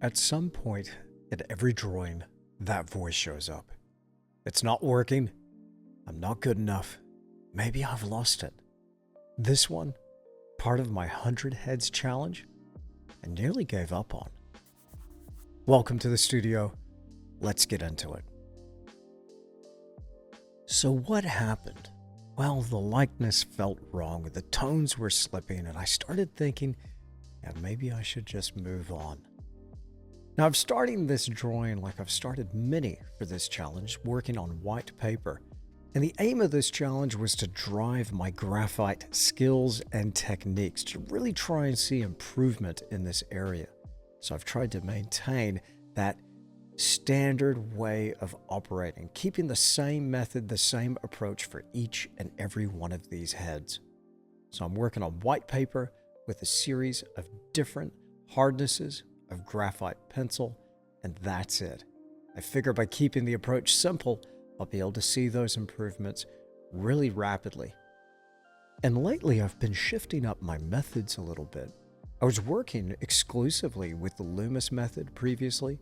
At some point in every drawing, that voice shows up. It's not working. I'm not good enough. Maybe I've lost it. This one, part of my 100 Heads challenge, I nearly gave up on. Welcome to the studio. Let's get into it. So what happened? Well, the likeness felt wrong. The tones were slipping, and I started thinking, yeah, maybe I should just move on. Now, I'm starting this drawing like I've started many for this challenge, working on white paper. And the aim of this challenge was to drive my graphite skills and techniques to really try and see improvement in this area. So I've tried to maintain that standard way of operating, keeping the same method, the same approach for each and every one of these heads. So I'm working on white paper with a series of different hardnesses of graphite pencil, and that's it. I figure by keeping the approach simple, I'll be able to see those improvements really rapidly. And lately I've been shifting up my methods a little bit. I was working exclusively with the Loomis method previously,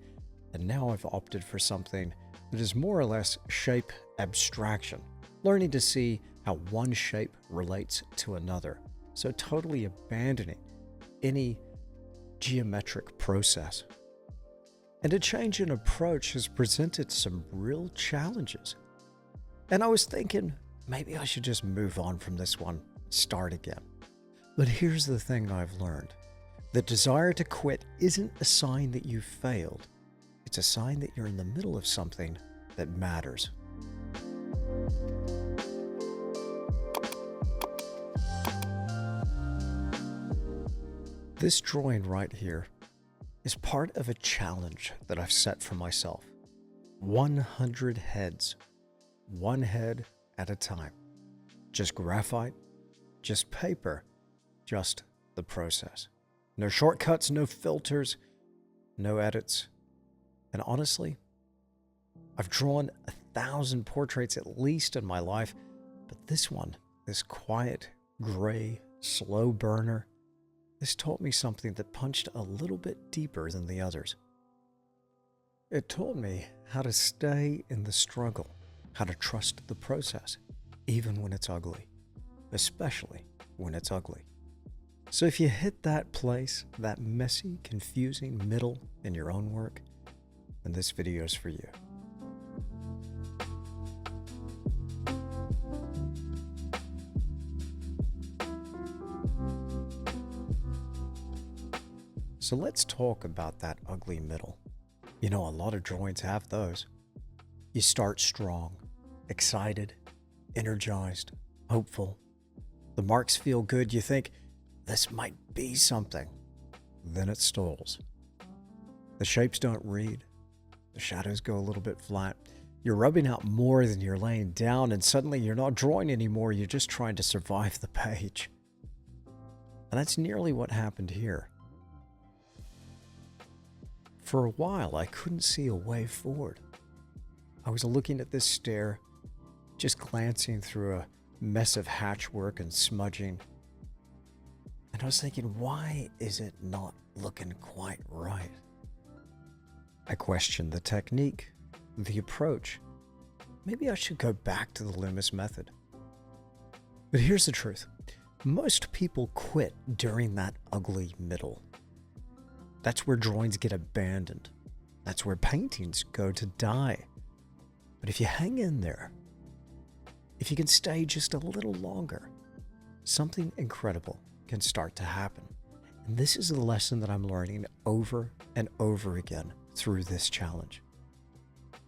and now I've opted for something that is more or less shape abstraction, learning to see how one shape relates to another. So totally abandoning any geometric process. And a change in approach has presented some real challenges. And I was thinking, maybe I should just move on from this one, start again. But here's the thing I've learned. The desire to quit isn't a sign that you've failed. It's a sign that you're in the middle of something that matters. This drawing right here is part of a challenge that I've set for myself. 100 heads, one head at a time. Just graphite, just paper, just the process. No shortcuts, no filters, no edits. And honestly, I've drawn 1,000 portraits at least in my life, but this one, this quiet, gray, slow burner, this taught me something that punched a little bit deeper than the others. It taught me how to stay in the struggle, how to trust the process, even when it's ugly, especially when it's ugly. So if you hit that place, that messy, confusing middle in your own work, then this video is for you. So let's talk about that ugly middle. You know, a lot of drawings have those. You start strong, excited, energized, hopeful. The marks feel good. You think, this might be something. Then it stalls. The shapes don't read. The shadows go a little bit flat. You're rubbing out more than you're laying down, and suddenly you're not drawing anymore. You're just trying to survive the page. And that's nearly what happened here. For a while, I couldn't see a way forward. I was looking at this stair, just glancing through a mess of hatchwork and smudging. And I was thinking, why is it not looking quite right? I questioned the technique, the approach. Maybe I should go back to the Loomis method. But here's the truth. Most people quit during that ugly middle. That's where drawings get abandoned. That's where paintings go to die. But if you hang in there, if you can stay just a little longer, something incredible can start to happen. And this is the lesson that I'm learning over and over again through this challenge.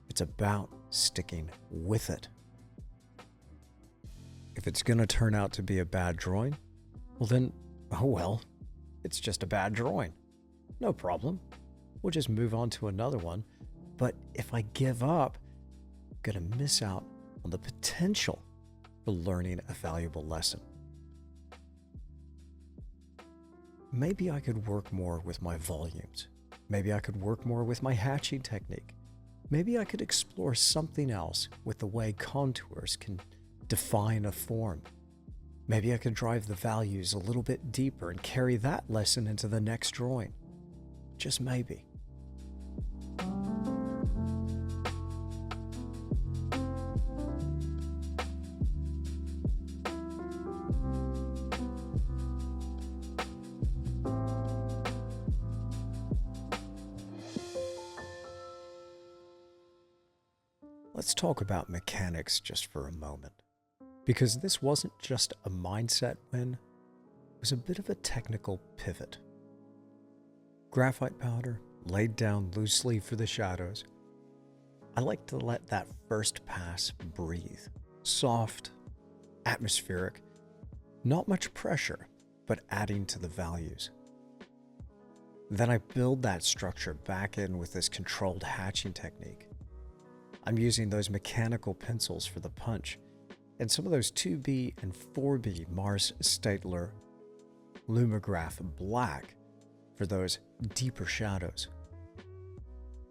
It's about sticking with it. If it's going to turn out to be a bad drawing, well then, oh well, it's just a bad drawing. No problem. We'll just move on to another one. But if I give up, I'm going to miss out on the potential for learning a valuable lesson. Maybe I could work more with my volumes. Maybe I could work more with my hatching technique. Maybe I could explore something else with the way contours can define a form. Maybe I could drive the values a little bit deeper and carry that lesson into the next drawing. Just maybe. Let's talk about mechanics just for a moment, because this wasn't just a mindset win, it was a bit of a technical pivot. Graphite powder laid down loosely for the shadows. I like to let that first pass breathe, soft, atmospheric, not much pressure, but adding to the values. Then I build that structure back in with this controlled hatching technique. I'm using those mechanical pencils for the punch, and some of those 2B and 4B Mars Statler Lumograph Black for those deeper shadows.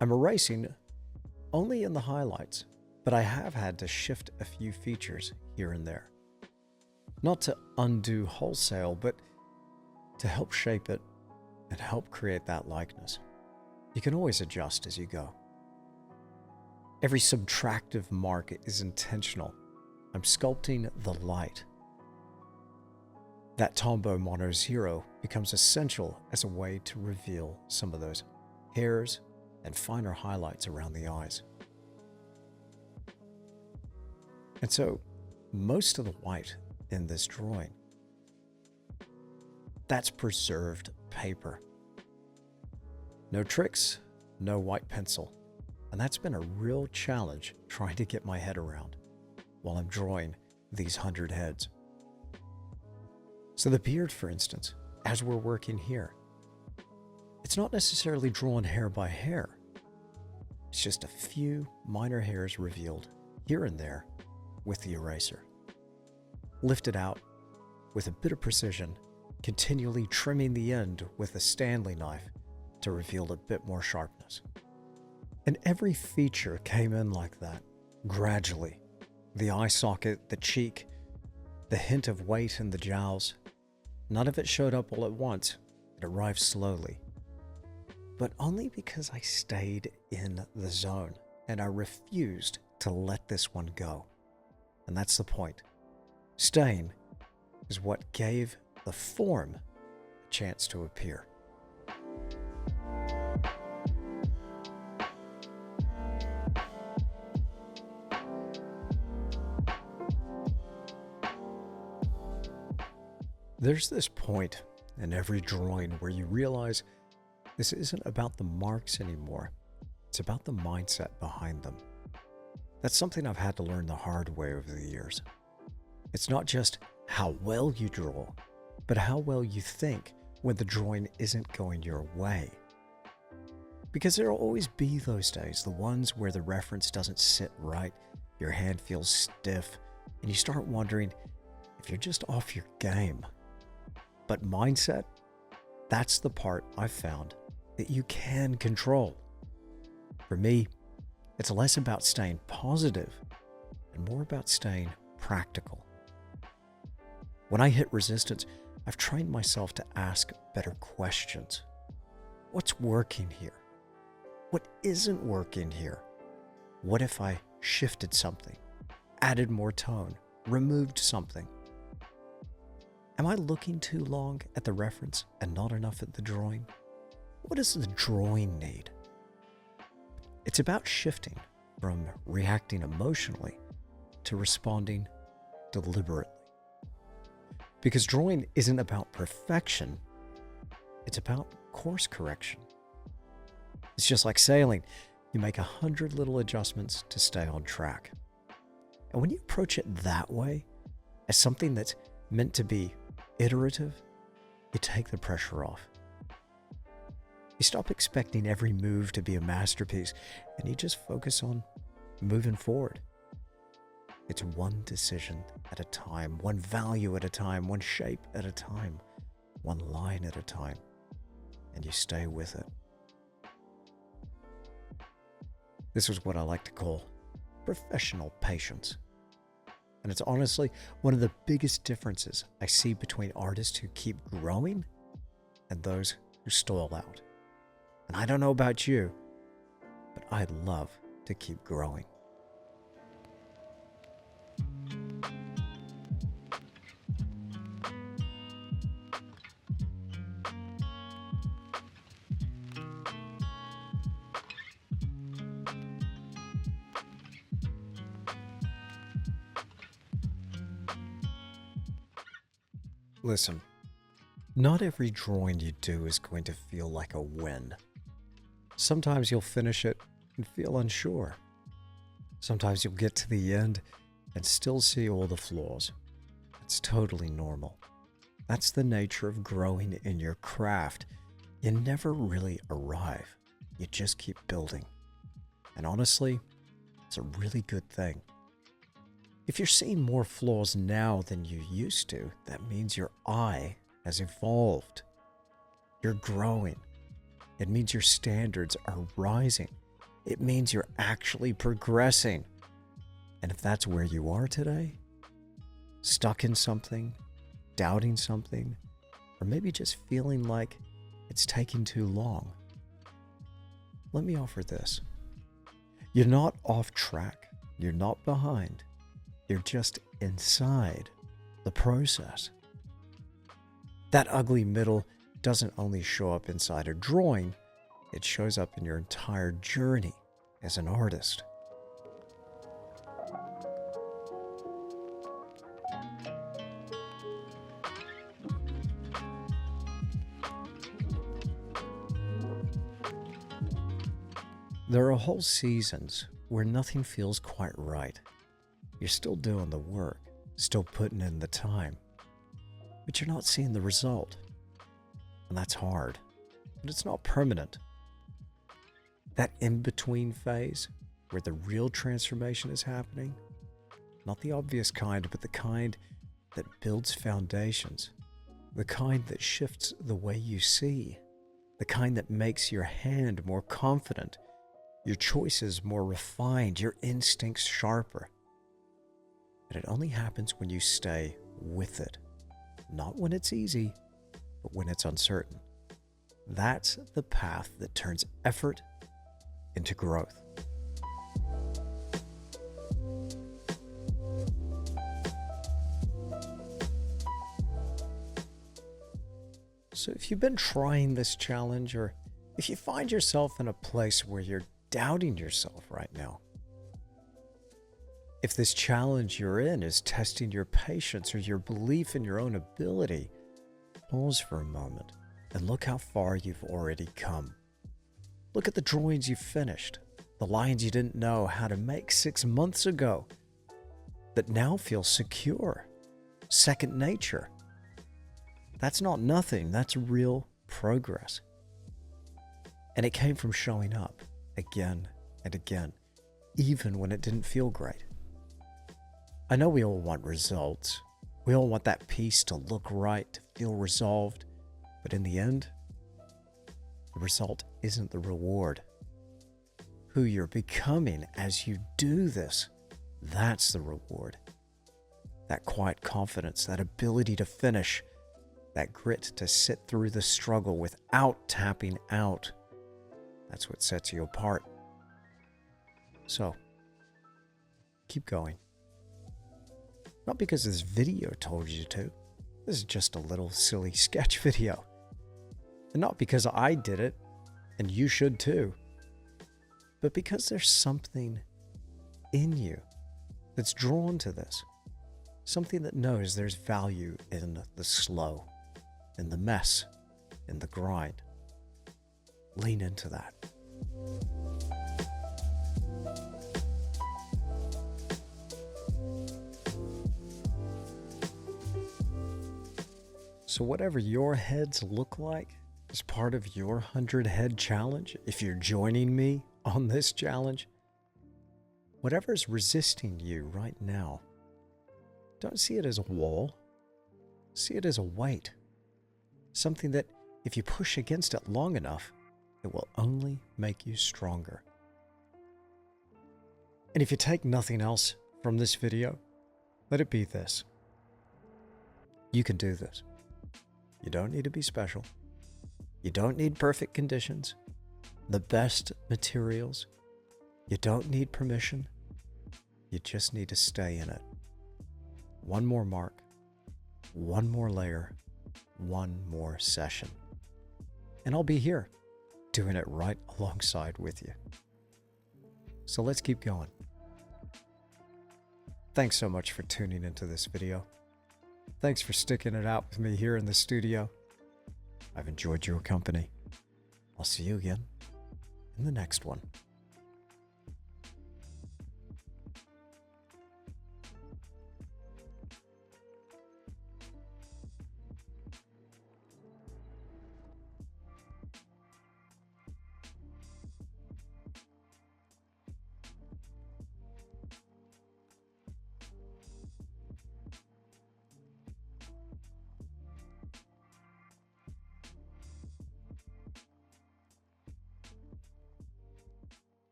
I'm erasing only in the highlights, but I have had to shift a few features here and there. Not to undo wholesale, but to help shape it and help create that likeness. You can always adjust as you go. Every subtractive mark is intentional. I'm sculpting the light. That Tombow Mono Zero becomes essential as a way to reveal some of those hairs and finer highlights around the eyes. And so, most of the white in this drawing, that's preserved paper. No tricks, no white pencil. And that's been a real challenge trying to get my head around while I'm drawing these 100 heads. So the beard, for instance, as we're working here, it's not necessarily drawn hair by hair. It's just a few minor hairs revealed here and there with the eraser. Lifted out with a bit of precision, continually trimming the end with a Stanley knife to reveal a bit more sharpness. And every feature came in like that, gradually. The eye socket, the cheek, the hint of weight in the jowls. None of it showed up all at once. It arrived slowly. But only because I stayed in the zone and I refused to let this one go. And that's the point. Staying is what gave the form a chance to appear. There's this point in every drawing where you realize this isn't about the marks anymore. It's about the mindset behind them. That's something I've had to learn the hard way over the years. It's not just how well you draw, but how well you think when the drawing isn't going your way. Because there'll always be those days, the ones where the reference doesn't sit right, your hand feels stiff, and you start wondering if you're just off your game. But mindset, that's the part I've found that you can control. For me, it's less about staying positive and more about staying practical. When I hit resistance, I've trained myself to ask better questions. What's working here? What isn't working here? What if I shifted something, added more tone, removed something? Am I looking too long at the reference and not enough at the drawing? What does the drawing need? It's about shifting from reacting emotionally to responding deliberately. Because drawing isn't about perfection, it's about course correction. It's just like sailing. You make 100 little adjustments to stay on track. And when you approach it that way, as something that's meant to be iterative, you take the pressure off. You stop expecting every move to be a masterpiece, and you just focus on moving forward. It's one decision at a time, one value at a time, one shape at a time, one line at a time, and you stay with it. This is what I like to call professional patience. And it's honestly one of the biggest differences I see between artists who keep growing and those who stall out. And I don't know about you, but I'd love to keep growing. Listen, not every drawing you do is going to feel like a win. Sometimes you'll finish it and feel unsure. Sometimes you'll get to the end and still see all the flaws. It's totally normal. That's the nature of growing in your craft. You never really arrive. You just keep building. And honestly, it's a really good thing. If you're seeing more flaws now than you used to, that means your eye has evolved. You're growing. It means your standards are rising. It means you're actually progressing. And if that's where you are today, stuck in something, doubting something, or maybe just feeling like it's taking too long, let me offer this. You're not off track. You're not behind. You're just inside the process. That ugly middle doesn't only show up inside a drawing, it shows up in your entire journey as an artist. There are whole seasons where nothing feels quite right. You're still doing the work, still putting in the time, but you're not seeing the result. And that's hard, but it's not permanent. That in-between phase where the real transformation is happening, not the obvious kind, but the kind that builds foundations, the kind that shifts the way you see, the kind that makes your hand more confident, your choices more refined, your instincts sharper. And it only happens when you stay with it. Not when it's easy, but when it's uncertain. That's the path that turns effort into growth. So if you've been trying this challenge, or if you find yourself in a place where you're doubting yourself right now, if this challenge you're in is testing your patience or your belief in your own ability, pause for a moment and look how far you've already come. Look at the drawings you've finished, the lines you didn't know how to make 6 months ago that now feel secure, second nature. That's not nothing, that's real progress. And it came from showing up again and again, even when it didn't feel great. I know we all want results. We all want that piece to look right, to feel resolved. But in the end, the result isn't the reward. Who you're becoming as you do this, that's the reward. That quiet confidence, that ability to finish, that grit to sit through the struggle without tapping out. That's what sets you apart. So, keep going. Not because this video told you to. This is just a little silly sketch video. And not because I did it, and you should too. But because there's something in you that's drawn to this. Something that knows there's value in the slow, in the mess, in the grind. Lean into that. So whatever your heads look like as part of your 100 head challenge, if you're joining me on this challenge, whatever's resisting you right now, don't see it as a wall. See it as a weight. Something that if you push against it long enough, it will only make you stronger. And if you take nothing else from this video, let it be this. You can do this. You don't need to be special. You don't need perfect conditions, the best materials. You don't need permission. You just need to stay in it. One more mark, one more layer, one more session. And I'll be here, doing it right alongside with you. So let's keep going. Thanks so much for tuning into this video. Thanks for sticking it out with me here in the studio. I've enjoyed your company. I'll see you again in the next one.